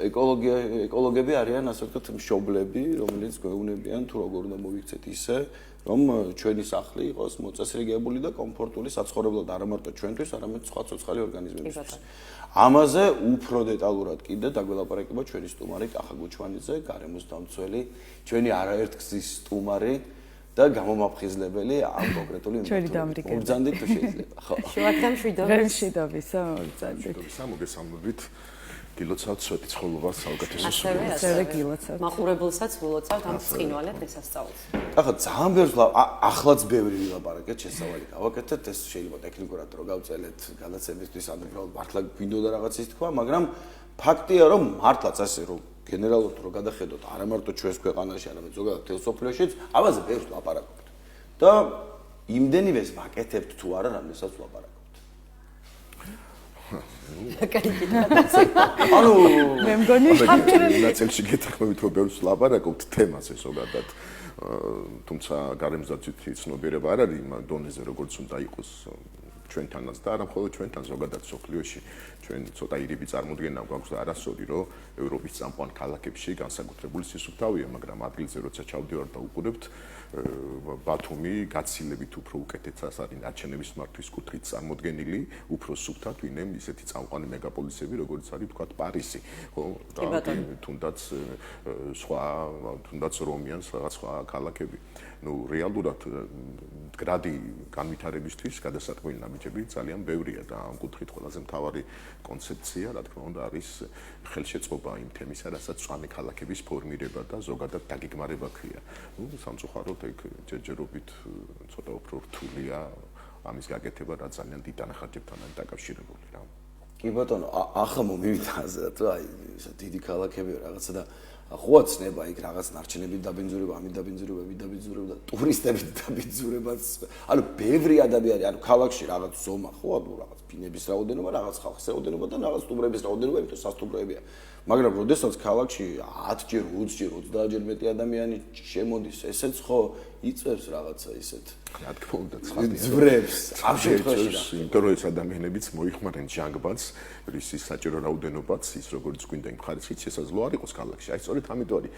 ეკოლოგები არიან ასე ვთქვათ მშობლები, რომელიც გვეუბნებიან თუ როგორ უნდა მოვიქცეთ ისე, რომ ჩვენი სახლი იყოს მოწესრიგებული და კომფორტული საცხოვრებლად არა მარტო ჩვენთვის, არამედ სხვა ცოცხალი ორგანიზმებისთვის. ამაზე უფრო დეტალურად კიდე დაგველაპარაკება ჩვენი სტუმარი კახა გუჩვანიძე, გარემოს დამცველი, ჩვენი არაერთგზის სტუმარი და გამომაფხიზლებელი ამ კონკრეტული მიმართულებით. მოგძანდით თუ შეიძლება. ხო. შევაკდამ შვიდობის. შვიდობისა მოგძანდით. მოგესალმებით. გილოცავთ სვეტი ცხოვრებას საუკეთესო ასევე გილოცავთ. მაყურებელსაც ვილოცავთ ამ ცხინვალე დღესასწაულს. ახლა ძალიან ბევრს ახლაც ბევრი ვილაპარაკეთ, შესავალი გავაკეთეთ, ეს შეიძლება ტექნიკურად რო გავწელეთ გადაცემისთვის, ან უბრალოდ მართლა გვინდოდა რაღაცის თქვა, მაგრამ ფაქტია, რომ მართლაც ასე რომ გენერალურად რო გადახედოთ, არა მარტო ჩვენს ქვეყანაში, არამედ ზოგადად მთელ სოფლიოშიც, ამაზე ბევრს ვლაპარაკობთ. და იმდენივეს ვაკეთებთ თუ არა, რამდენსაც ვლაპარაკობთ. ანუ მე მგონი ნაწილში გეთანხმებით რომ ბევრს ვლაპარაკობთ თემაზე ზოგადად. თუმცა გარემოსდაცვითი ცნობიერება არ არის იმ დონეზე როგორც უნდა იყოს ჩვენთანაც და არა მხოლოდ ჩვენთან ზოგადად სოფლიოში ჩვენ ცოტა ირიბი წარმოდგენა გვაქვს არასორი რომ ევროპის წამყვან ქალაქებში განსაკუთრებული სისუფთავეა, მაგრამ ადგილზე როცა ჩავდივარ და უყურებთ ბათუმი გაცილებით უფრო უკეთესად არის ნარჩენების მართვის კუთხით წარმოდგენილი, უფრო სუფთად ვინმე ისეთი წამყვანი მეგაპოლისები როგორც არის თქვათ პარიზი, ხო? თუნდაც სხვა თუნდაც რომი ან სხვა ქალაქები. Ну, რეალურად გრადი განვითარებისთვის გადასატყველი ნაბიჯები ძალიან ბევრია და ამ კუთხით ყველაზე მთავარი კონცეფცია, რა თქმა უნდა, არის ხელშეწყობა იმ თემისა, რასაც მწვანე ქალაქების ფორმირება და ზოგადად დაგეგმარება ქვია. Ну, სამწუხაროდ ეგ ჯერჯერობით ცოტა უფრო რთულია ამის გაკეთება, რაც ძალიან დიდ დანახარჯებთან არის დაკავშირებული რა. კი ბატონო, ახლა მომივიდა თუ აი ეს დიდი ქალაქები რაღაცა და ხოა ცნება იქ რაღაც ნარჩენები დაბინძურება, ამით დაბინძურება და ტურისტებით დაბინძურებაც. ანუ ბევრი ადამიანი, ანუ ქალაქში რაღაც ზომა ხოა, ნუ რაღაც ფინების რაოდენობა, რაღაც ხალხის რაოდენობა და რაღაც სტუმრების რაოდენობა, იმიტომ სასტუმროებია. მაგრამ როდესაც ქალაქში 10-ჯერ, 20-ჯერ, 30-ჯერ მეტი ადამიანი შემოდის, ესეც ხო იწევს რაღაცა ისეთ. რა თქმა უნდა, ცხადია. ძვრებს, ამ შემთხვევაში იმიტომ რომ ეს ადამიანებიც მოიხმარენ ჯანგბადს, რისის საჭირო რაოდენობაც ის როგორც გვინდა იმ ხარისხით შესაძლო არ იყოს ქალაქში. აი სწორედ ამიტომ არის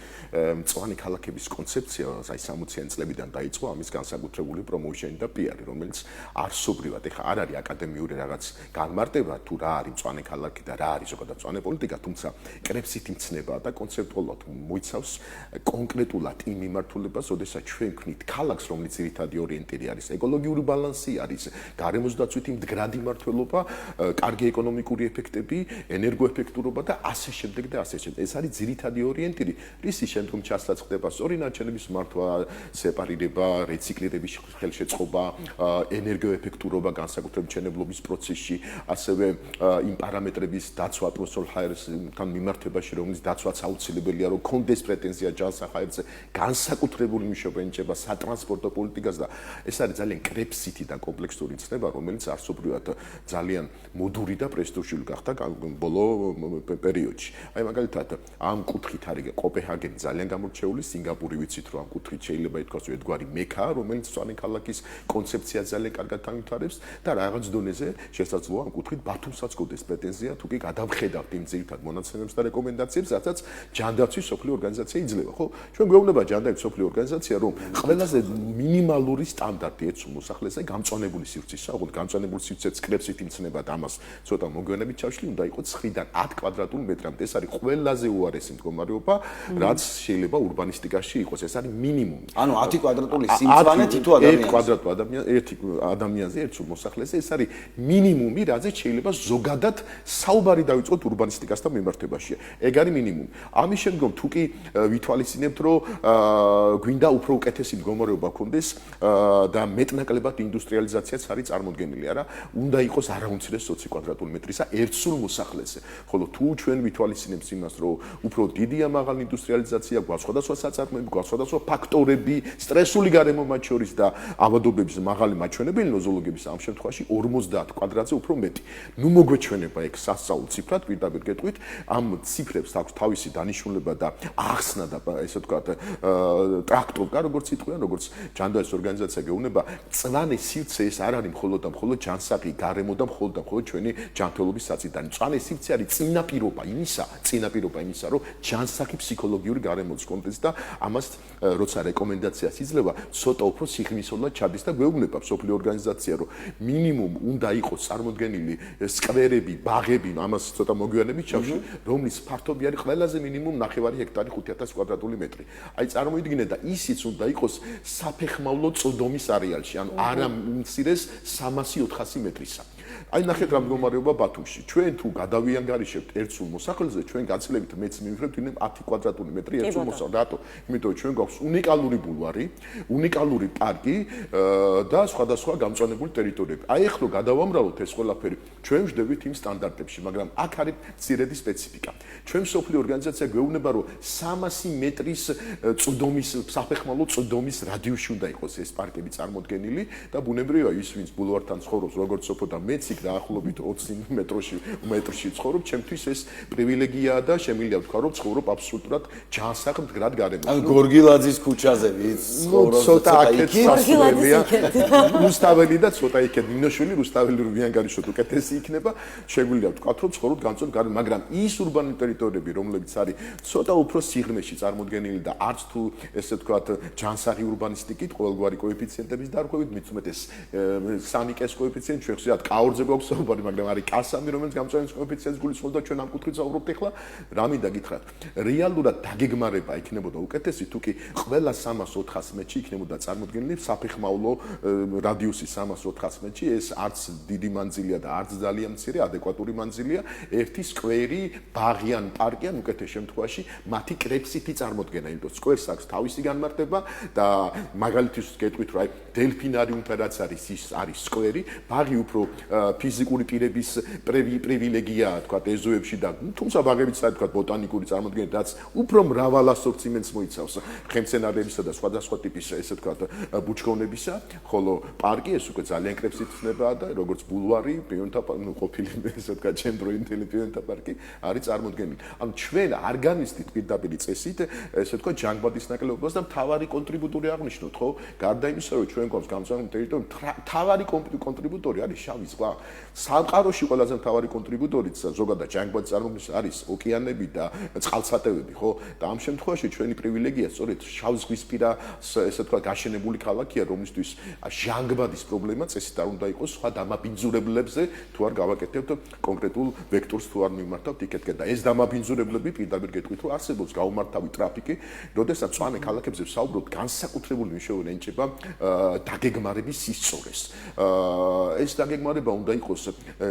მწვანე ქალაქების კონცეფცია, აი 60-იანი წლებიდან დაიწყო ამის განსაკუთრებული პრომოუშენი და პიარი, რომელიც არსობრივად ეხა არ არის აკადემიური რაღაც განმარტება თუ რა არის მწვანე ქალაქი და რა არის ზოგადად მწვანე პოლიტიკა, თუმცა კრებსით იმცნება და კონცეპტუალურად მოიცავს კონკრეტულად იმ მიმართულებას, ოდესაც ჩვენ ვქნით ქალაქს, რომელიც ძირითადი ორიენტირი არის, ეკოლოგიური ბალანსი არის, გარემოსდაცვითი მდგრადი მმართველობა, კარგი ეკონომიკური ეფექტები, ენერგოეფექტურობა და ასე შემდეგ და ასე შემდეგ. ეს არის ძირითადი ორიენტირი, რისი შემდგომ ჩასწრა ხდება სწორი ნარჩენების მართვა, სეპარირება, რეციკლირების ხელშეწყობა, ენერგოეფექტურობა განსაკუთრებით მშენებლობის პროცესში, ასევე იმ პარამეტრების დაცვა ატმოსფერულ ჰაერთან მიმართებაში, რომლის დაცვაც აუცილებელია, რომ კონდეს პრეტენზია ჯანსაღ ჰაერზე, განსაკუთრებული მიშობენჭება სატრანსპორტო პოლიტიკას და ეს არის ძალიან კრებსითი და კომპლექსური ცნება, რომელიც არსობრივად ძალიან მოდური და პრესტიჟული გახდა ბოლო პერიოდში. აი მაგალითად, ამ კუთხით არის კოპენჰაგენი ძალიან გამორჩეული, სინგაპური ვიცით, რომ ამ კუთხით შეიძლება ითქვას, რომ ერთგვარი მექა, რომელიც მწვანე ქალაქის კონცეფცია ძალიან კარგად განვითარებს და რაღაც დონეზე შესაძლოა ამ კუთხით ბათუმსაც გქონდეს პრეტენზია, თუ კი გადავხედავთ იმ ძირითად მონაცემებს და რეკომენდაციებს, რასაც ჯანდაცვის სოფლიო ორგანიზაცია იძლევა, ხო? ჩვენ გვეუბნება ჯანდაცვის სოფლიო ორგანიზაცია, რომ ყველაზე მინიმალური სტანდარტი ეცუ მოსახლეზე გამწვანებული სივრცისა, ოღონდ გამწვანებული სივრცეც კრებსით იმცნება და ამას ცოტა მოგვიანებით ჩავშლი, უნდა იყოს 9-დან 10 კვადრატულ მეტრამდე. ეს არის ყველაზე უარესი მდგომარეობა, რაც შეიძლება ურბანისტიკაში იყოს. ეს არის მინიმუმი. ანუ 10 კვადრატული სიმწვანე თითო ადამიანს. 1 კვადრატულ ადამიანზე ერთ მოსახლეზე ეს არის მინიმუმი, რაზეც შეიძლება ზოგადად საუბარი დავიწყოთ ურბანისტიკასთან მიმართებაში. ეგ არის მინიმუმი. ამის შემდგომ თუ კი ვითვალისწინებთ, რომ გვინდა უფრო უკეთესი მდგომარეობა გქონდეს და მეტნაკლებად ინდუსტრიალიზაციაც არის წარმოდგენილი, არა? უნდა იყოს არაუმცირეს 20 კვადრატული მეტრისა ერთ სულ მოსახლეზე. ხოლო თუ ჩვენ ვითვალისწინებთ იმას, რომ უფრო დიდია მაღალი ინდუსტრიალიზაცია, გვაქვს სხვადასხვა საწარმოები, გვაქვს სხვადასხვა ფაქტორები, სტრესული გარემო მათ შორის და ავადობების მაღალი მაჩვენებელი ნოზოლოგების ამ შემთხვევაში 50 კვადრატზე უფრო მეტი. ნუ მოგვეჩვენება ეგ სასწაულ ციფრად, პირდაპირ გეტყვით, ამ ციფრებს აქვს თავისი დანიშნულება და ახსნა და ესე ვთქვათ, ტრაქტოვკა, როგორც იტყვიან, როგორც ჯანდაცვის ორგანიზაცია გეუბნება, მწვანე სივრცე ეს არ არის მხოლოდ და მხოლოდ ჯანსაღი გარემო და მხოლოდ და მხოლოდ ჩვენი ჯანმრთელობის საწინდანი. მწვანე სივრცე არის წინაპირობა იმისა, რომ ჯანსაღი ფსიქოლოგიური გარემოს კონტექსტ და ამას როცა რეკომენდაციას იძლევა, ცოტა უფრო სიღრმისეულად ჩადის და გვეუბნება მსოფლიო ორგანიზაცია, რომ მინიმუმ უნდა იყოს წარმოდგენილი სკვერები, ბაღები, ამას ცოტა მოგვიანებით ჩავშ, რომლის ფართობი არის ყველაზე მინიმუმ 9 ჰექტარი 5000 კვადრატული მეტრი. აი წარმოიდგინეთ და ისიც უნდა იყოს საფეხმავლო წოდომის არეალში, ანუ არა მცირეს 300-400 მეტრისა. აი ნახეთ რა მდგომარეობა ბათუმში. ჩვენ თუ გადავიანგარიშებთ ერთ სულ მოსახლეზე, ჩვენ გაცილებით მეც მივიღებთ 10 კვადრატული მეტრი ერთ სულ მოსახლეზე. რატო? იმიტომ რომ ჩვენ გვაქვს უნიკალური ბულვარი, უნიკალური პარკი და სხვადასხვა გამწვანებული ტერიტორიები. აი ეხლა გადავამრავლოთ ეს ყველაფერი. ჩვენ ვждებით იმ სტანდარტებში, მაგრამ აქ არის მცირედი სპეციფიკა. ჩვენ მსოფლიო ორგანიზაცია გვეუბნება, რომ 300 მეტრის წვდომის საფეხმავლო წვდომის რადიუსში უნდა იყოს ეს პარკები წარმოდგენილი და ბუნებრივია ის ვინც ბულვართან ცხოვრობს, როგორც სოფო და მეც იქ დაახლოებით 20 მეტრში ცხოვრობ, ჩემთვის ეს პრივილეგიაა და შემიძლია ვთქვა, რომ ცხოვრობ აბსოლუტურად ჯანსაღ მდგრად გარემოში. ანუ გორგილაძის ქუჩაზე ვიც ცხოვრობს ცოტა აქეთ გორგილაძის რუსთაველი და ცოტა იქეთ მინოშვილი, რუსთაველი რო ვიანგარიშოთ უკეთესი იქნება, შეგვიძლია ვთქვათ, რომ ცხოვრობ განწულ გარემოში, მაგრამ ის ურბანი ტერიტორიები, რომლებიც არის ცოტა უფრო სიღრმეში წარმოდგენილი და არც თუ ესე ვთქვათ, ჯანსაღი ურბანისტიკით, ყოველგვარი კოეფიციენტების დარღვევით, მით უმეტეს სამიკეს კოეფიციენტი ჩვენ ხშირად კაორზე გვაქვს საუბარი, მაგრამ არის კასამი, რომელიც გამწვანის კოეფიციენტს გულისხმობს და ჩვენ ამ კუთხით საუბრობთ ახლა. რა მინდა გითხრათ? რეალურად დაგეგმარება იქნებოდა უკეთესი, თუ კი ყველა 300-400 მეტრში იქნებოდა წარმოდგენილი საფეხმავლო რადიუსი 300-400 მეტრში, ეს არც დიდი მანძილია და არც ძალიან მცირე, ადეკვატური მანძილია, ერთი სკვერი, ბაღი ან პარკი ან უკეთეს შემთხვევაში მათი კრეფსითი წარმოდგენა, იმიტომ რომ სკვერს აქვს თავისი განმარტება და მაგალითის გეტყვით, რომ აი დელფინარიუმ რაც არის ის არის სკვერი, ბაღი უფრო ფიზიკური პირების პრივილეგიაა, თქვა ეზოებში და თუმცა ბაღებიც არის თქვა ბოტანიკური წარმოდგენით, რაც უფრო მრავალ ასორტიმენტს მოიცავს ხემცენარეებისა და სხვადასხვა ტიპის ესე თქვა ბუჩქონებისა, ხოლო პარკი ეს უკვე ძალიან კრეფსით ხსნებაა და როგორც ბულვარი, პიონთა ყოფილი ესე თქვა ჩემდროინდელი პიონთა პარკი არის წარმოდგენილი. ანუ ჩვენ არ განვისდით პირდაპირ წესით ესე თქვა ჯანგბადის ნაკლებობას და მთავარი კონტრიბუტორი აღნიშნოთ, ხო? გარდა იმისა, რომ ჩვენ გვაქვს გამწვანებული ტერიტორია, მთავარი კონტრიბუტორი არის შავი ზღვა. სამყაროში ყველაზე მთავარი კონტრიბუტორიც ზოგადად ჯანგბადის წარმოქმნის არის ოკეანები და წყალსატევები, ხო? და ამ შემთხვევაში ჩვენი პრივილეგია სწორედ შავ ზღვისპირა ესე თქვა გაშენებული ქალაქია, რომლისთვის ჟანგბადის პრობლემა წესით არ უნდა იყოს სხვა დამაბინძურებლებზე, თუ არ გავაკეთებთ კონკრეტულ ვექტორს თუ არ მიმართავთ იქეთკენ და ეს დამაბინძურებლები პირდაპირ გეტყვით, რომ არსებობს გაუმართავი ტრაფიკი, როდესაც მწვანე ქალაქებზე ვსაუბრობთ, განსაკუთრებული მნიშვნელობა ენიჭება დაგეგმარების სისწორეს. ეს დაგეგმარება უნდა იყოს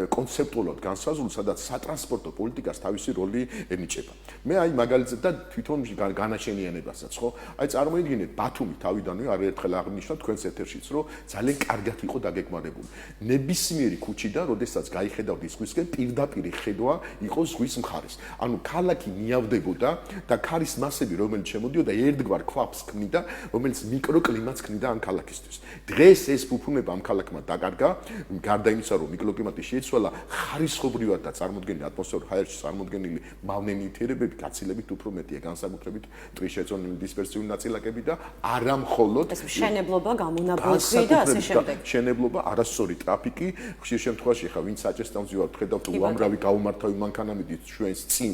კონცეპტუალურად განსაზღვრული, სადაც სატრანსპორტო პოლიტიკას თავისი როლი ენიჭება. მე აი მაგალითად და თვითონ განაშენიანებასაც, ხო? აი წარმოიდგინეთ, ბათუმი თავიდანვე არაერთხელ აღნიშნა თქვენს ეთერშიც, რომ ძალიან კარგად იყო დაგეგმარებული. ნებისმიერი ქუჩიდან, როდესაც გაიხედავთ ის ზღვისკენ, პირდაპირ ხედვა იყო ზღვის მხარეს. ანუ ქალაქი მიავდებოდა და ქარის მასები, რომელიც შემოდიოდა, ერთგვარ ქვაბს ქმნიდა, რომელიც მიკროკლიმატს ქმნიდა ამ ქალაქისთვის. დღეს ეს ფუფუნება ამ ქალაქმა დაკარგა, გარდა იმისა, რომ მიკროკლიმატი შეიცვალა, ხარისხობრივად და წარმოდგენილი ატმოსფეროს ჰაერში წარმოდგენილი მავნე ნივთიერებები გაცილებით უფრო მეტია, განსაკუთრებით ტყიშეწონილი დისპერსიული ნაწილაკები და არა მხოლოდ ეს მშენებლობა, გამონაბოლქვი და ასე შემდეგ. მშენებლობა, არასწორი ტრაფიკი, ხშირ შემთხვევაში ხა ვინც საჭესთან ვზივართ, ხედავთ უამრავი გაუმართავი მანქანამეტი ჩვენს წინ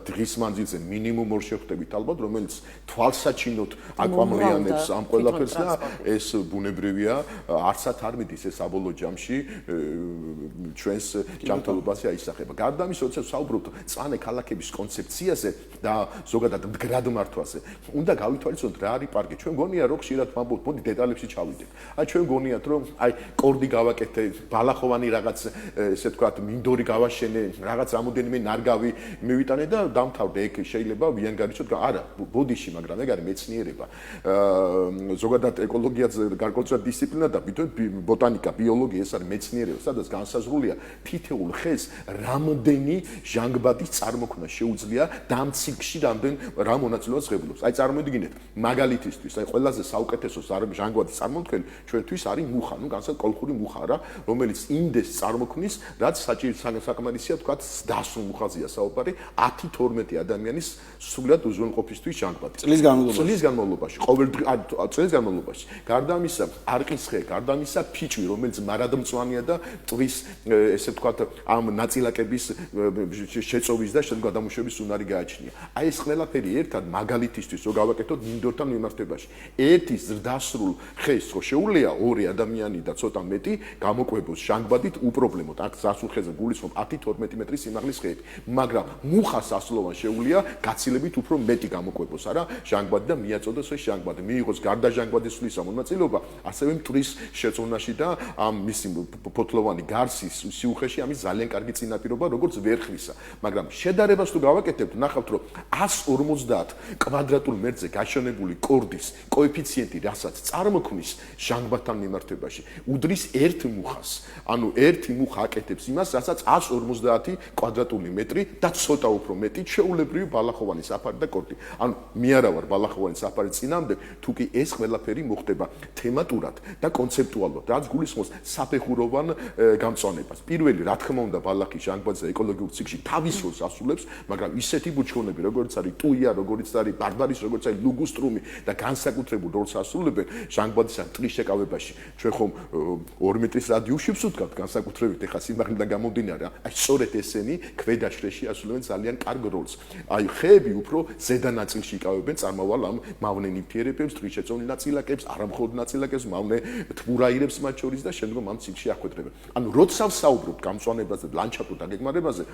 დღის მანძილზე მინიმუმ ორ შეხვდებით ალბათ, რომელიც თვალსაჩინოდ აკვამლიანებს ამ ყველაფერს და ეს ბუნებრივია, არცად არ მიდის ეს საბოლოო ჯამში ჩვენს ჯანმრთელობაზე აისახება. გარდა ამისა, როცა საუბრობთ მწვანე ქალაქების კონცეფციაზე და ზოგადად მდგრად მართვაზე, უნდა გავითვალისწინოთ რა არის პარკი. ჩვენ გონია რომ ხშირად ვამბობთ, მოდი დეტალებში ჩავიდეთ. აი ჩვენ გონიათ რომ აი კორდი გავაკეთე, ბალახოვანი რაღაც ესე თქვათ მინდორი გავაშენე, რაღაც რამოდენიმე ნარგავი მივიტანე და დამთავრდა. ეგ შეიძლება ვიანგარიშოთ. არა, ბოდიში, მაგრამ ეგ არის მეცნიერება. ზოგადად ეკოლოგიაც გარკვეულწილად დისციპლინა და ბოტანიკა, ბიოლოგია ეს არის მეცნიერება, სადაც განსაზღვრულია თითოეულ ხეს რამდენი ჟანგბადის წარმოქმნა შეუძლია დამციგში რა მონაწილეობას ღებულობს. აი წარმოვიდგინეთ, მაგალითისთვის, აი ყველაზე საუკეთესო ჟანგბადის წარმოქმნელი ჩვენთვის არის მუხა, ну განსაკუთრებით კოლხური მუხა რა, რომელიც იმდეს წარმოქმნის, რაც საკმარისია თქვა დასრულ მუხაზეა საუბარი 10-12 ადამიანის სრულად უზრუნველყოფისთვის ჟანგბადი. წლის განმავლობაში, წლის განმავლობაში. გარდა ამისა, არყისხე, გარდა ამისა, ფიჭვი, რომელიც მარადმწვანეა და ტყვის ესე ვთქვათ, ამ ნაწილაკების შეწოვის და შემდგომ გადამუშავების უნარი გააჩნია. აი ეს ყველაფერი ერთად მაგალითისთვის რო გავაკეთოთ მინდორთან მიმართებაში. ერთი ზრდასრულ ხეს ხო შეუძლია ორი ადამიანი და ცოტა მეტი გამოკვებოს ჟანგბადით უპრობლემოდ. აქ ზრდასრულ ხეზე გულისხმობ 10-12 მეტრის სიმაღლის ხეები. მაგრამ მუხას ასლოვან შეუძლია გაცილებით უფრო მეტი გამოკვებოს არა ჟანგბადი და მიაწოდოს ეს ჟანგბადი. მიიღოს გარდა ჟანგბადის სვლისა მონაწილეობა, ასევე მტვრის შეწოვნაში და ამ მისი ფოთლოვანი გარსის სიუხეში ამის ძალიან კარგი წინაპირობა როგორც ვერხვისა. მაგრამ შედარებას თუ გავაკეთებთ, ნახავთ რომ 150 კვადრატულ მეტრზე გაშენებული კორდის კოეფიციენტი, რასაც წარმოქმნის ჟანგბადთან მიმართებაში, უდრის ერთ მუხას. ანუ ერთი მუხა აკეთებს იმას, რასაც 150 კვადრატული მეტრი და ცოტა უფრო მეტი ჩვეულებრივი ბალახოვანი საფარი და კორდი. ანუ მე არა ვარ ბალახოვანი საფარის წინამდე, თუ კი ეს ყველაფერი მოხდება თემატურად და კონცეპტუალურად, რაც გულისხმობს საფეხუროვან გამწვანებას. პირველი, რა თქმა უნდა, ბალახი ჟანგბადზე ეკოლოგიურ ციკლში თავის როლს ასრულებს, მაგრამ ისეთი ბუჩქონები, როგორც არის ტუია, როგორც არის ბარბარის, როგორც არის ლუგუსტრუმი და განსაკუთრებულ როლს ასრულებენ ჟანგბადის ტყის შეკავებაში. ჩვენ ხომ 2 მეტრის რადიუსში ვსუდგავთ, განსაკუთრებით ეხა სიმაღლიდან გამომდინარე, აი სწორედ ესენი ქვედა შრეში ასრულებენ ძალიან კარგ როლს. აი ხეები უფრო ზედა ნაწილში იკავებენ წარმავალ ამ მავნე ნივთიერებებს, ტყის შეწოვნილ ნაწილაკებს, არამხოლოდ ნაწილაკებს, მავნე თბურაირებს მათ შორის და შემდგომ ამ ციკლში ახვედრებენ. ანუ როცა ვსაუბრობთ გამწვანებაზე, ლანდშაფტურ დაგეგმარებაზე,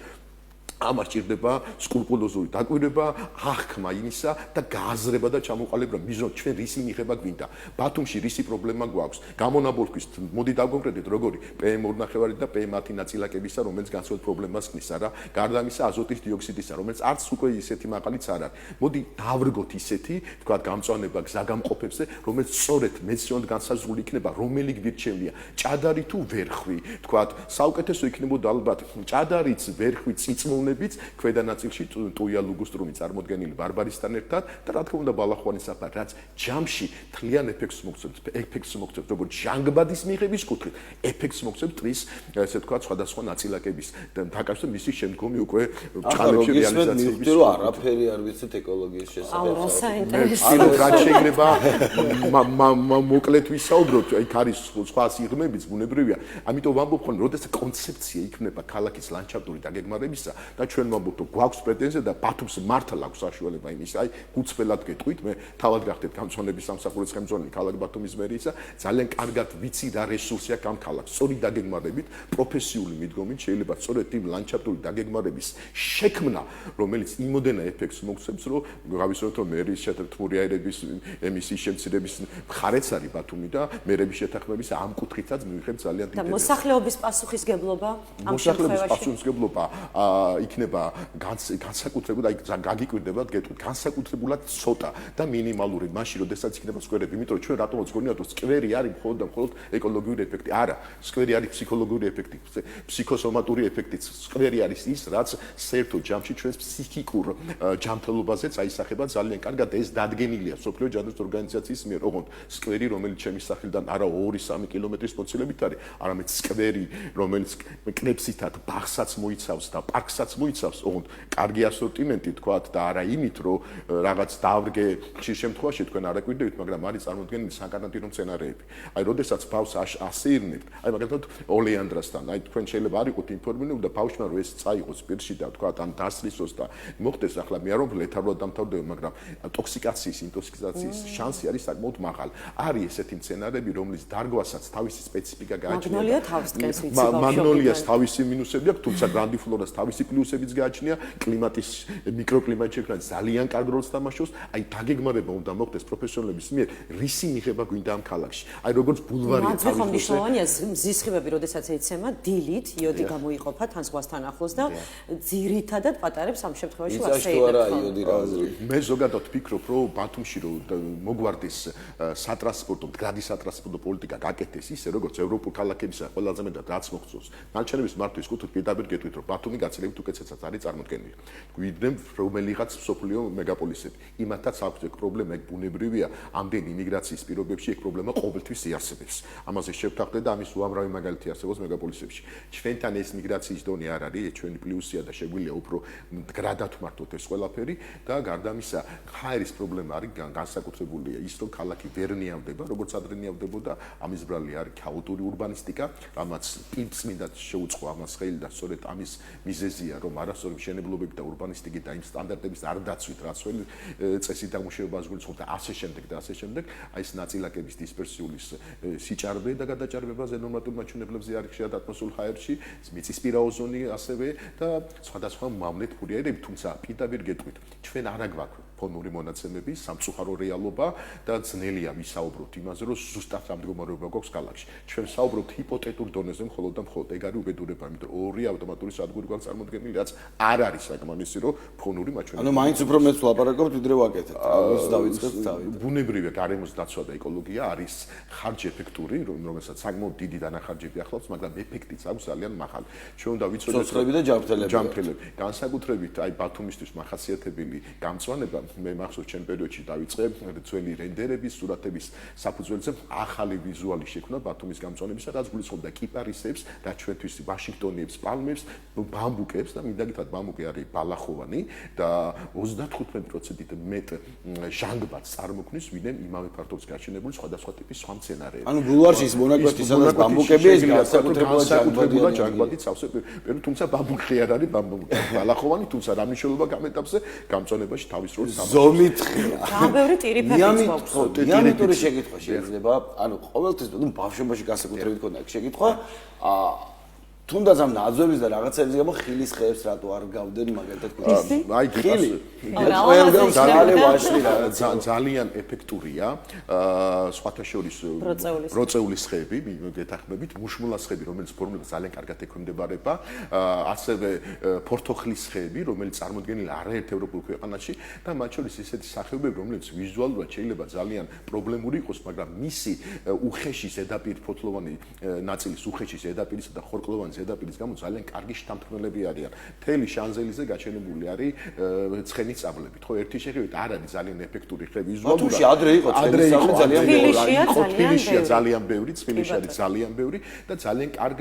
ამას ჭირდება სკრუპულოზური დაკვირვება, აღქმა იმისა და გააზრება და ჩამოყალიბება მიზნად ჩვენ რისი მიღება გვინდა. ბათუმში რისი პრობლემა გვაქვს? გამონაბოლქვის მოდი დავკონკრეტეთ როგორი PM2.5 და PM10 ნაწილაკებისა, რომელიც განსხვავებულ პრობლემას ქმნის, არა? გარდა ამისა აზოტის დიოქსიდისა, რომელიც არც უკვე ისეთი მაღალიც არ არის. მოდი დავრგოთ ისეთი, თქვა გამწვანება გზაგამყოფებზე, რომელიც სწორედ მეცნიერულად განსაზღვრული იქნება, რომელი გვირჩევნია, ჭადარი თუ ვერხვი, თქვა საუკეთესო იქნებოდა ალბათ ჭადარიც, ვერხვი, წიწმოვნება ქვედა ნაწილში ტუია ლუგუსტრუმი წარმოდგენილი ბარბარისთან ერთად და რა თქმა უნდა ბალახოვანი საფარი, რაც ჯამში თლიან ეფექტს მოგცემს, როგორც ჟანგბადის მიღების კუთხით, ეფექტს მოგცემს ტყის, ესე ვთქვათ, სხვადასხვა ნაწილაკების დაკავშირებით მისი შემდგომი უკვე ჭალებში რეალიზაციების. მივხვდი რომ არაფერი არ ვიცით ეკოლოგიის შესახებ. აუ, საინტერესო. რაც შეიძლება მოკლედ ვისაუბროთ, იქ არის სხვა სიღრმეებიც ბუნებრივია. ამიტომ ვამბობ ხოლმე, როდესაც კონცეფცია იქმნება ქალაქის ლანდშაფტური დაგეგმარებისა და ჩვენ ვამბობთ, რომ გვაქვს პრეტენზია და ბათუმს მართლა აქვს საშუალება იმის, აი გუცბელად გეტყვით, მე თავად გახდეთ გამწვანების სამსახურის ხელმძღვანელი ქალაქ ბათუმის მერიის და ძალიან კარგად ვიცი რა რესურსი აქვს ამ ქალაქს. სწორი დაგეგმარებით, პროფესიული მიდგომით შეიძლება სწორედ იმ ლანდშაფტური დაგეგმარების შექმნა, რომელიც იმოდენა ეფექტს მოგცემს, რომ გავისურვოთ, რომ მერის შეთქმული აირების ემისიის შემცირების მხარეც არის ბათუმი და მერების შეთანხმების ამ კუთხითაც მივიღებთ ძალიან დიდ და მოსახლეობის პასუხისგებლობა ამ შემთხვევაში. მოსახლეობის პასუხისგებლობა იქნება განსაკუთრებულად, აი გაგიკვირდებათ, გეტყვით, განსაკუთრებულად ცოტა და მინიმალური მაშინ, როდესაც იქნება სკვერები, იმიტომ რომ ჩვენ რატომაც გონიათ, რომ სკვერი არის მხოლოდ და მხოლოდ ეკოლოგიური ეფექტი. არა, სკვერი არის ფსიქოლოგიური ეფექტი, ფსიქოსომატური ეფექტი. სკვერი არის ის, რაც საერთო ჯამში ჩვენს ფსიქიკურ ჯანმრთელობაზეც აისახება ძალიან კარგად. ეს დადგენილია სოფლიო ჯანდაცვის ორგანიზაციის მიერ. ოღონდ სკვერი, რომელიც ჩემი სახელიდან არა 2-3 კილომეტრის მოცილებით არის, არამედ სკვერი, რომელიც კნეფსითად ბაღსაც მოიცავს და პარკსაც მოიცავს, ოღონდ კარგი ასორტიმენტი თქვათ და არა იმით, რომ რაღაც დავრგე ხშირ შემთხვევაში თქვენ არ აკვირდებით, მაგრამ არის წარმოდგენილი საკარანტინო მცენარეები. აი, როდესაც ბავშვს ასეირნებთ, აი მაგალითად ოლეანდრასთან, აი თქვენ შეიძლება არ იყოთ ინფორმირებული და ბავშვმა რომ ეს წაიღოს პირში და თქვათ ან დასრისოს და მოხდეს, ახლა მე არ ვამბობ ლეთალურად დამთავრდება, მაგრამ ტოქსიკაციის, ინტოქსიკაციის შანსი არის საკმაოდ მაღალი. არის ესეთი მცენარეები, რომლის დარგვასაც თავისი სპეციფიკა გააჩნია. მაგნოლია თავს დგეს, ვიცი ბავშვი. მაგნოლიას თავისი მინუსები აქვს, თუმცა გრანდიფლორას თავისი პლუსი პლუსებიც გააჩნია, კლიმატის მიკროკლიმატი შექმნა ძალიან კარგ როლს თამაშობს. აი დაგეგმარება უნდა მოხდეს პროფესიონალების მიერ, რისი მიღება გვინდა ამ ქალაქში. აი როგორც ბულვარია თავის დროზე მნიშვნელოვანია მზის სხივები, როდესაც ეცემა დილით იოდი გამოიყოფა თან ზღვასთან ახლოს და ძირითადად პატარებს ამ შემთხვევაში ვასეირებს. მე ზოგადად ვფიქრობ, რომ ბათუმში რომ მოგვარდეს სატრანსპორტო, მდგრადი სატრანსპორტო პოლიტიკა გაკეთდეს ისე, როგორც ევროპულ ქალაქებისა ყველაზე მეტად რაც მოხდეს. ნარჩენების მართვის კუთხით პირდაპირ გეტყვით, რომ ბათუმი გაცილებით უკეთესად არის წარმოდგენილი. გვიდნენ რომელიღაც სოფლიო მეგაპოლისები. იმათაც აქვს ეგ პრობლემა, ეგ ბუნებრივია, ამდენი იმიგრაციის პირობებში ეგ პრობლემა ყოველთვის იარსებებს. ამაზე შევთანხმდეთ და ამის უამრავი მაგალითი არსებობს მეგაპოლისებში. ჩვენთან ეს მიგრაციის დონე არ არის, ჩვენი პლუსია და შეგვიძლია უფრო მდგრადად ვმართოთ ეს ყველაფერი და გარდა ამისა, ხაერის პრობლემა არის განსაკუთრებულია ის, რომ ქალაქი ვერ ნიავდება, როგორც ადრე ნიავდებოდა, ამის ბრალი არის ქაოტური ურბანისტიკა, რამაც პირწმინდად შეუწყო ამას ხელი და სწორედ ამის მიზეზია, რომ არასწორი მშენებლობები და ურბანისტიკით და იმ სტანდარტების არ დაცვით, რაც ძველი წესით დამუშავებას გულისხმობს და ასე შემდეგ და ასე შემდეგ, აი ეს ნაწილაკების დისპერსიული სიჭარბე და გადაჭარბებაზე ნორმატიულ მაჩვენებლებზე არის ხშირად ატმოსფერულ ჰაერში, მიწისპირა ოზონი ასევე და სხვადასხვა მავნე-ფურიერები, თუმცა პირდაპირ გეტყვით, ჩვენ არა გვაქვს ფონური მონაცემები, სამწუხარო რეალობა და ძნელია ვისაუბროთ იმაზე, რომ ზუსტად ამ მდგომარეობა გვაქვს ქალაქში. ჩვენ ვსაუბრობთ ჰიპოთეტურ დონეზე მხოლოდ და მხოლოდ. ეგ არის უბედურება, იმიტომ რომ ორი ავტომატური სადგური გვაქვს წარმოდგენილი, რაც არ არის საკმარისი, რომ ფონური მაჩვენებლები. ანუ მაინც უფრო მეც ვლაპარაკობთ, ვიდრე ვაკეთებთ. ამის დავიწყებთ თავი. ბუნებრივია გარემოს დაცვა და ეკოლოგია არის ხარჯი ეფექტური, რომელსაც საკმაოდ დიდი დანახარჯები ახლავს, მაგრამ ეფექტიც აქვს ძალიან მაღალი. ჩვენ უნდა ვიცოდეთ ცოცხლები და ჯამთელები. განსაკუთრებით აი ბათუმისთვის მახასიათებელი გამწვანება მე მახსოვს ჩემ პერიოდში დავიწყე ძველი რენდერების, სურათების საფუძველზე ახალი ვიზუალი შექმნა ბათუმის გამწვანებისა, რაც გულისხმობდა კიპარისებს, რაც ჩვენთვის ვაშინგტონიებს, პალმებს, ბამბუკებს და მინდაგითად ბამბუკი არის ბალახოვანი და 35%-ით მეტ ჟანგბადს წარმოქმნის, ვინმე იმავე ფართობს გაჩენებული სხვადასხვა ტიპის სხვა მცენარეები. ანუ ბულვარში ის მონაკვეთი სადაც ბამბუკები ეს განსაკუთრებულად ჟანგბადით სავსე, თუმცა ბამბუკი არ არის ბამბუკი ბალახოვანი, თუმცა რა მნიშვნელობა გამეტაბზე გამწვანებაში თავის როლს ზომით გამბევრი ტირიფებიც გვაქვს. დიამეტური შეკითხვა შეიძლება, ანუ ყოველთვის ბავშვობაში განსაკუთრებით ქონდა ეგ შეკითხვა, თუნდაც ამ ნაძვების და რაღაცების გამო ხილის ხეებს რატო არ გავდნენ მაგალითად კუჩაში? აი ხილი. ძალიან ეფექტურია. სხვათა შორის როწეულის ხეები, გეთახმებით, მუშმულას ხეები, რომელიც ფორმულას ძალიან კარგად ექვემდებარება, ასევე ფორთოხლის ხეები, რომელიც წარმოდგენილია არაერთ ევროპულ ქვეყანაში და მათ შორის ესეთი სახეობები, რომლებიც ვიზუალურად შეიძლება ძალიან პრობლემური იყოს, მაგრამ მისი უხეში ზედაპირ ფოთლოვანი ნაწილის უხეში ზედაპირისა და ხორკლოვანი ზედაპირის გამო ძალიან კარგი შთამთქმელები არიან. მთელი შანზელიზე გაჩენებული არის ცხენის წაბლებით. ხო, ერთი შეხედვით არ არის ძალიან ეფექტური ხე ვიზუალურად. ბათუმში ადრე იყო ცხენის წაბლი ძალიან ბევრი. თბილისშია ძალიან ბევრი, თბილისში არის ძალიან ბევრი და ძალიან კარგ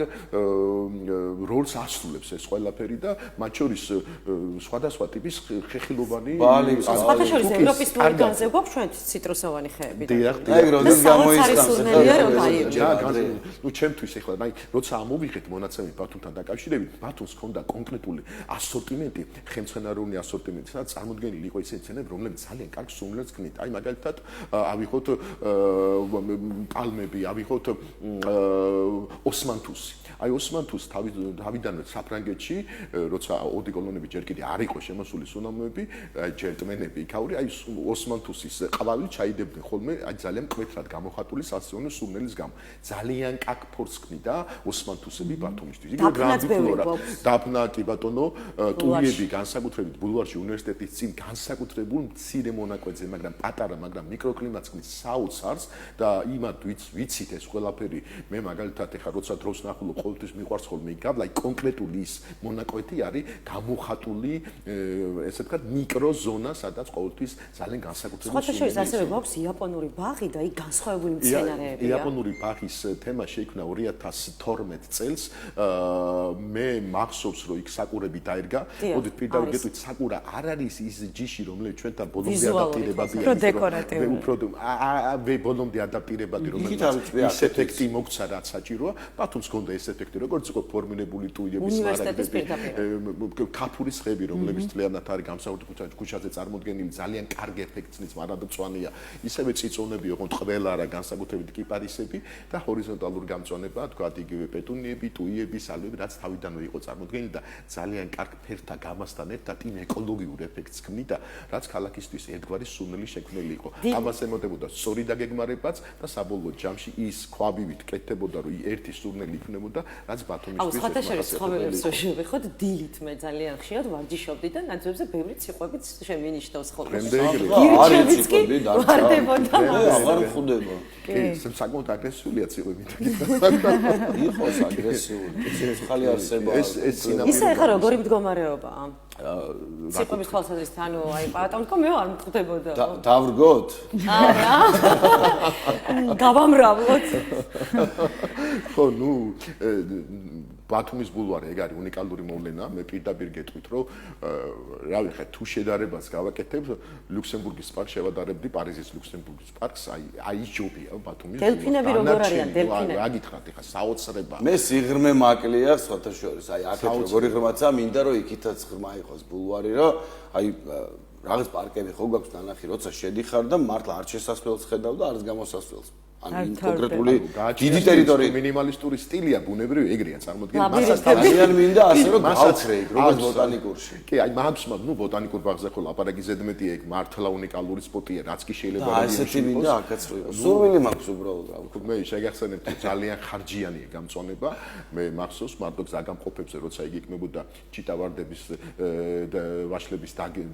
როლს ასრულებს ეს ყველაფერი და მათ შორის სხვადასხვა ტიპის ხეხილოვანი სხვათა შორის ევროპის მორგანზე გვაქვს ჩვენ ციტრუსოვანი ხეები. დიახ, აი როდის გამოისწრაფ. ნუ ჩემთვის ეხლა, აი როცა ამოვიღეთ მონაცემები ბათუმთან დაკავშირებით, ბათუმს ჰქონდა კონკრეტული ასორტიმენტი, ხელმძღვანელობრივი ასორტიმენტი, სადაც წარმოდგენილი იყო ისეთი მცენარეები, რომლებიც ძალიან კარგ სუნლებს ქმნით. აი მაგალითად, ავიღოთ პალმები, ავიღოთ ოსმანთუსი. აი ოსმანთუს თავიდანვე საფრანგეთში, როცა ოდიკოლონები ჯერ კიდე არ იყო შემოსული სუნამოები, ჯენტლმენები იქაური, აი ოსმანთუსის ყვავილი ჩაიდებდნენ ხოლმე, აი ძალიან მკვეთრად გამოხატული სასწავლო სურნელის გამო. ძალიან კაკ ფორს ქმნიდა ოსმანთუსები ბათუმისთვის. იგი გრანდი ფლორა. დაფნა კი ბატონო, ტურიები განსაკუთრებით ბულვარში უნივერსიტეტის წინ განსაკუთრებულ მცირე მონაკვეთზე, მაგრამ პატარა, მაგრამ მიკროკლიმატს ქმნის საოცარს და იმათ ვიცით ეს ყველაფერი. მე მაგალითად ეხა როცა დროს ნახულობ ყოველთვის მიყვარს ხოლმე იქ გაბლა, კონკრეტული ის მონაკვეთი არის გამოხატული, ესე ვთქვათ, მიკროზონა, სადაც ყოველთვის ძალიან განსაკუთრებული სხვათა შორის ასევე გვაქვს იაპონური ბაღი და იქ განსხვავებული მცენარეებია. იაპონური ბაღის თემა შეიქმნა 2012 წელს. მე მახსოვს, რომ იქ საკურები დაერგა. მოდით პირდაპირ გეტყვით, საკურა არ არის ის ჯიში, რომელიც ჩვენთან ბოლომდე ადაპტირებადია. უფრო დეკორატიული. უფრო ბოლომდე ადაპტირებადი, რომელიც ის ეფექტი მოგცა, რაც საჭიროა. ბათუმს ჰქონდა ეს ეფექტი, როგორც იყო ფორმირებული ტუიების მარაგები, ქაფურის ხეები, რომლებიც ძალიანად არის გამსაუბრებელი ქუჩაზე წარმოდგენილი, ძალიან კარგი ეფექტს ნიშნავს, მარადმწვანეა. ისევე წიწონები იყო ყველა რა, განსაკუთრებით კიპარისები და ჰორიზონტალური გამწვანება, თქვათ იგივე პეტუნიები, ტუიები გემების ალვები, რაც თავიდანვე იყო წარმოდგენილი და ძალიან კარგ ფერთა გამასთან ერთად იმ ეკოლოგიურ ეფექტს ქმნიდა, რაც ქალაქისთვის ერთგვარი სურნელი შექმნილი იყო. ამას ემოდებოდა სწორი დაგეგმარებაც და საბოლოო ჯამში ის ქვაბივით კეთდებოდა, რომ ერთი სურნელი იქნებოდა, რაც ბათუმისთვის სხვათა შორის ცხოველებს რო შევეხოთ, დილით მე ძალიან ხშირად ვარჯიშობდი და ნაძვებზე ბევრი ციყვებიც შემინიშნავს ხოლმე. არის ციყვები და ვარდებოდა. აღარ მხვდება. კი, საკმაოდ აგრესიულია ციყვები. იყოს აგრესიული. ხალი არსება. ეს სინამდვილე. ისა ახლა როგორი მდგომარეობაა? ციყვების თვალსაზრისით, ანუ აი პატონკო მე არ მხვდებოდა. დავრგოთ? არა. გავამრავლოთ. ხო, ნუ ბათუმის ბულვარი ეგ არის უნიკალური მოვლენა. მე პირდაპირ გეტყვით, რომ რავი ხა თუ შედარებას გავაკეთებ, ლუქსემბურგის პარკს შევადარებდი პარიზის ლუქსემბურგის პარკს, აი ის ჯობია ბათუმის. დელფინები როგორ არიან დელფინები? რა გითხრათ ხა საოცრება. მე სიღრმე მაკლია სხვათა შორის. აი აქეთ როგორი ღრმაცა მინდა რომ იქითაც ღრმა იყოს ბულვარი, რომ აი რაღაც პარკები ხო გაქვს ნანახი, როცა შედიხარ და მართლა არ შესასვლელს ხედავ და არც გამოსასვლელს. ანუ კონკრეტული დიდი ტერიტორია მინიმალისტური სტილია ბუნებრივი ეგრეა წარმოდგენილი მასაც ძალიან მინდა ასე რომ გავცრე იქ როგორც ბოტანიკურში. კი, აი მაგს ნუ ბოტანიკურ ბაღზე ხო ლაპარაკი ზედმეტია ეგ მართლა უნიკალური სპოტია, რაც კი შეიძლება და ასეთი მინდა აქაც რო იყოს. სურვილი მაქვს უბრალოდ რა. მე შეგახსენებთ ძალიან ხარჯიანია გამწონება. მე მახსოვს მარტო ზაგამყოფებზე როცა იგი იქნებოდა ჩიტავარდების ვაშლების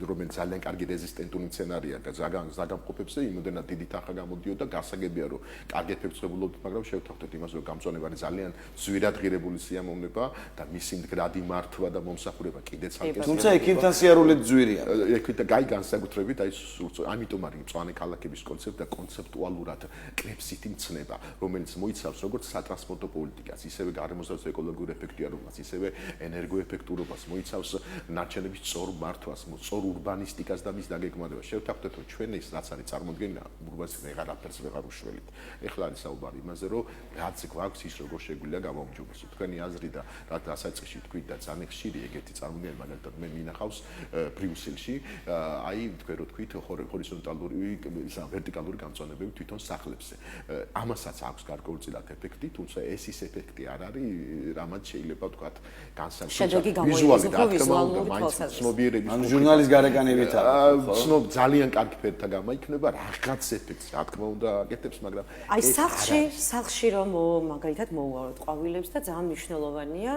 რომელიც ძალიან კარგი რეზისტენტური მცენარეა და ზაგამყოფებზე იმოდენად დიდი თანხა გამოდიოდა გასაგებია რომ კარგი ეფექტს ღებულობთ, მაგრამ შევთავაზეთ იმას, რომ გამწონება არის ძალიან ძვირადღირებული სიამოვნება და მისი მდგრადი მართვა და მომსახურება კიდეც ალკეს. თუმცა იქიდან სიარულით ძვირია. ექვით და გაი განსაკუთრებით აი ამიტომ არის მწვანე ქალაქების კონცეფტი და კონცეპტუალურად კრებსითი მცნება, რომელიც მოიცავს როგორც სატრანსპორტო პოლიტიკას, ისევე გარემოსდაცვის ეკოლოგიურ ეფექტიანობას, ისევე ენერგოეფექტურობას, მოიცავს ნარჩენების სწორ მართვას, სწორ ურბანისტიკას და მის დაგეგმარებას. შევთავაზეთ, რომ ჩვენ ეს რაც არის წარმოდგენილი, ურბანისტიკა ვეღარაფერს ვეღარ უშველით. ეხლა არის საუბარი იმაზე, რომ რაც გვაქვს ის როგორ შეგვიძლია გამომჯობესო. თქვენი აზრი და რა დასაწყისში თქვით და ძალიან ხშირი ეგეთი წარმოდგენა მაგალითად მე მინახავს ბრიუსელში, აი თქვენ რო თქვით ჰორიზონტალური ისა ვერტიკალური გამწვანებები თვითონ სახლებზე. ამასაც აქვს გარკვეულწილად ეფექტი, თუმცა ეს ის ეფექტი არ არის, რამაც შეიძლება ვთქვათ განსაკუთრებით ვიზუალურად რა თქმა უნდა, მაინც ცნობიერების ანუ ჟურნალის გარეკანებით არის. ცნობ ძალიან კარგი ფერთა გამოიქნება, რაღაც ეფექტს რა თქმა უნდა აკეთებს, მაგრამ აი სახლში რომ მაგალითად მოვუარო ყვავილებს და ძალიან მნიშვნელოვანია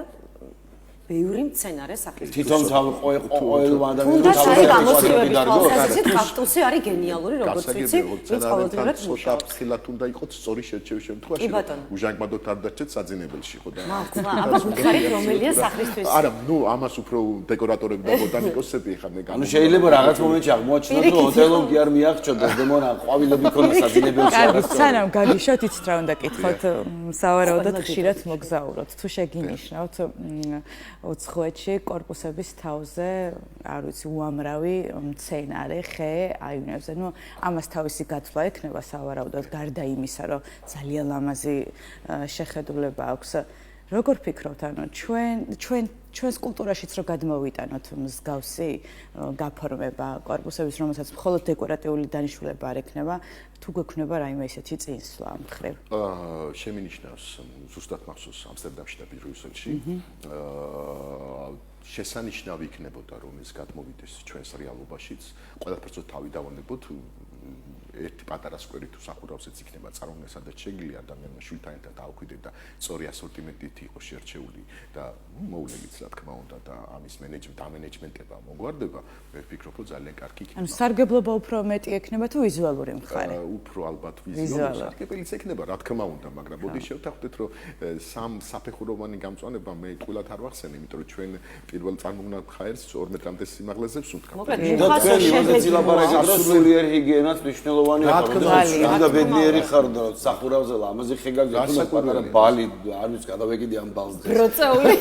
ბევრი მცენარე სახის. თვითონ ყოველ ადამიანს თუნდაც არის გამოცდილების თვალსაზრისით კაქტუსი არის გენიალური როგორც ვიცი, ვინც ყოველდღიურად მუშაობს. ხილათ უნდა იყოს სწორი შერჩევის შემთხვევაში. უჟანგბადოთ არ დარჩეთ საძინებელში, ხო და მართლა, აბა გითხარით რომელია სახლისთვის? არა, ნუ ამას უფრო დეკორატორები და ბოტანიკოსები ხარ მე ანუ შეიძლება რაღაც მომენტში აღმოაჩინოთ რომ ჰოტელომ კი არ მიაღწევდეს დემონა ყვავილები ქონა საძინებელში. კარგი, სანამ გაგიშოთ იცით რა უნდა გითხოთ, სავარაუდოდ ხშირად მოგზაურობთ. თუ შეგინიშნავთ უცხოეთში კორპუსების თავზე, არ ვიცი, უამრავი მცენარე, ხე აივნებზე. ნუ ამას თავისი გაცვლა ექნება სავარაუდოდ გარდა იმისა, რომ ძალიან ლამაზი შეხედულება აქვს. როგორ ფიქრობთ, ანუ ჩვენს კულტურაშიც რო გადმოვიტანოთ მსგავსი გაფორმება კორპუსების, რომელსაც მხოლოდ დეკორატიული დანიშნულება არ ექნება, თუ გვექნება რაიმე ისეთი წინსვლა ამ მხრივ? შემინიშნავს ზუსტად მახსოვს ამსტერდამში და ბრიუსელში. შესანიშნავი იქნებოდა რომ ეს გადმოვიდეს ჩვენს რეალობაშიც. ყველაფერს თავი დავანებოთ ერთი პატარა სკვერი თუ სახურავზეც იქნება წარმოქმნა, სადაც შეგვიძლია ადამიანმა შვილთან ერთად დაუკვირდეთ და სწორი ასორტიმენტით იყოს შერჩეული და მოვლენიც რა თქმა უნდა და ამის მენეჯმენტება მოგვარდება, მე ვფიქრობ რომ ძალიან კარგი იქნება. ანუ სარგებლობა უფრო მეტი ექნება თუ ვიზუალური მხარე? უფრო ალბათ ვიზუალური სარგებელიც ექნება, რა თქმა უნდა, მაგრამ მოდი შევთანხმდეთ რომ სამ საფეხუროვანი გამწვანება მე ტყუილად არ ვახსენე, იმიტომ რომ ჩვენ პირველ წარმოგნა ხაერს 2 მეტრამდე სიმაღლეზე ვსუნთქავთ. და თქვენ იმაზე ლაპარაკობთ რომ სულიერ ჰიგიენაც მნიშვნელოვანია, და ბედნიერი ხარ და სახურავზე ლამაზი ხე გაქვს, თუ პატარა ბალი, არ ვიცი, გადავეკიდე ამ ბალს დღეს. ბროწეული.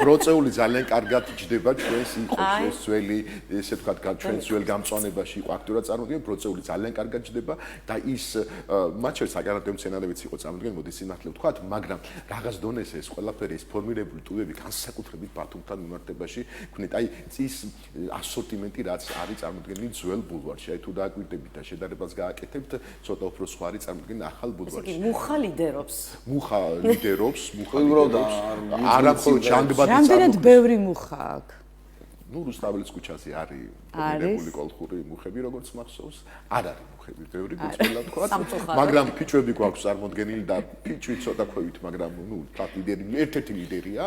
ბროწეული ძალიან კარგად ჯდება ჩვენს იყოს ძველი, ესე ვთქვათ, ჩვენს ძველ გამწვანებაში იყო აქტიურად წარმოდგენილი, ბროწეული ძალიან კარგად ჯდება და ის მათ შორის საგარანტიო მცენარეებიც იყო წარმოდგენილი, მოდი სინათლე ვთქვათ, მაგრამ რაღაც დონეზე ეს ყველაფერი ეს ფორმირებული ტუები განსაკუთრებით ბათუმთან მიმართებაში ქმნით. აი ის ასორტიმენტი რაც არის წარმოდგენილი ძველ ბულვარში. აი თუ დააკვირდებით წარმატებით და შედარებას გააკეთებთ, ცოტა უფრო სხვა არის წარმოქმნილი ახალ ბულვარში. მუხა ლიდერობს. მუხა ლიდერობს. არა მხოლოდ ჟანგბადი რამდენად ბევრი მუხა აქვს? ნუ რუსთაველის ქუჩაზე არის დომინებული კოლხური მუხები, როგორც მახსოვს. არ არის მუხები ბევრი, გულწრფელად თქვა, მაგრამ ფიჭვები გვაქვს წარმოდგენილი და ფიჭვი ცოტა ქვევით, მაგრამ ნუ თათ ლიდერი, ერთ-ერთი ლიდერია,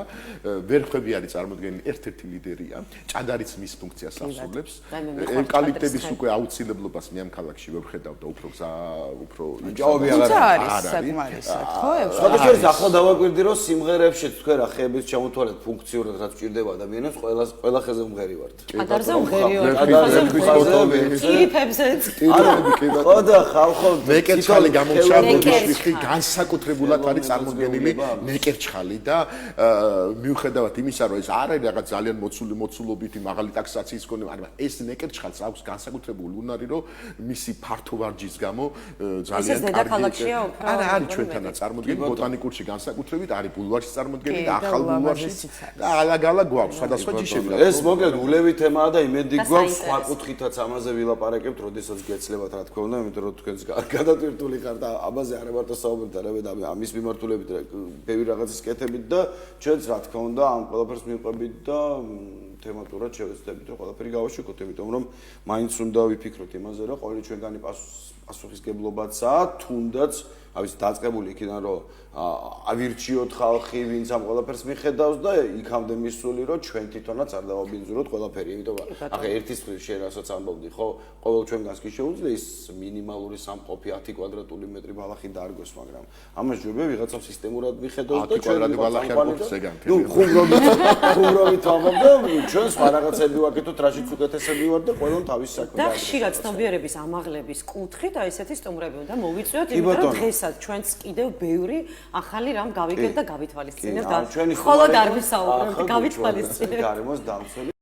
ვერხვები არის წარმოდგენილი, ერთ-ერთი ლიდერია, ჭადარიც მის ფუნქციას ასრულებს. ევკალიპტების უკვე აუცილებლობას მე ამ ქალაქში ვერ ხედავ და უფრო ჯაობი აღარ არის საკმარისად, ხო? სხვადასხვა ახლა დავაკვირდი, რომ სიმღერებში თქვენ რა ხეების ჩამოთვალეთ ფუნქციურად რაც ჭირდება ადამიანებს, ყველა ხეზე მღერი ვართ. ჭადარზე მღერი ვარ. კირიფებზეც. ხო და ხალხო ნეკერჩხალი გამომშა ბოდიშვილი განსაკუთრებულად არის წარმოდგენილი ნეკერჩხალი და მიუხედავად იმისა, რომ ეს არ არის რაღაც ძალიან მოცულობითი მაღალი ტაქსაციის კონე, მაგრამ ეს ნეკერჩხალს აქვს განსაკუთრებული უნარი, რომ მისი ფართო ვარჯის გამო ძალიან კარგი. არა, არის ჩვენთანაც წარმოდგენილი ბოტანიკურში განსაკუთრებით, არის ბულვარში წარმოდგენილი და ახალ ბულვარში და ალაგ-ალაგ გვაქვს სხვადასხვა ჯიშები. ეს მოკლედ ულევი თემაა და იმედი გვაქვს სხვა კუთხითაც ამაზე ვილაპარაკებთ, როდესაც გეცლებათ რა თქმა უნდა, იმიტომ რომ თქვენს გადატვირთული ხართ და ამაზე არ მარტო საუბრობთ, არამედ ამის მიმართულებით ბევრი რაღაცის კეთებით და ჩვენც რა თქმა უნდა ამ ყველაფერს მივყვებით და თემატურად შევეცდებით, რომ ყველაფერი გავაშუქოთ, იმიტომ რომ მაინც უნდა ვიფიქროთ იმაზე, რომ ყოველი ჩვენგანი პასუხისგებლობაცაა, თუნდაც ავის დაწყებული იქიდან რომ ავირჩიოთ ხალხი, ვინც ამ ყველაფერს მიხედავს და იქამდე მისული, რომ ჩვენ თვითონაც არ დავაბინძუროთ ყველაფერი, იმიტომ რომ ახლა ერთის შენ რასაც ამბობდი, ხო, ყოველ ჩვენგანს კი შეუძლია ის მინიმალური სამყოფი 10 კვადრატული მეტრი ბალახი დარგოს, მაგრამ ამას ჯობია ვიღაცა სისტემურად მიხედავს და ჩვენ ბალახი არ ყოფს ეგანთი. ნუ ხუმრობით ამბობ და ჩვენ სხვა რაღაცები ვაკეთოთ, რაშიც უკეთესები ვარ და ყველამ თავის საქმე. და ხშირად ცნობიერების ამაღლების კუთხით აი ესეთი სტუმრები უნდა მოვიწვიოთ, იმიტომ რომ დღესაც ჩვენც კიდევ ბევრი ახალი რამ გავიგებთ და გავითვალისწინებთ და მხოლოდ არ ვისაუბრებთ, გავითვალისწინებთ. გარემოს დამცველი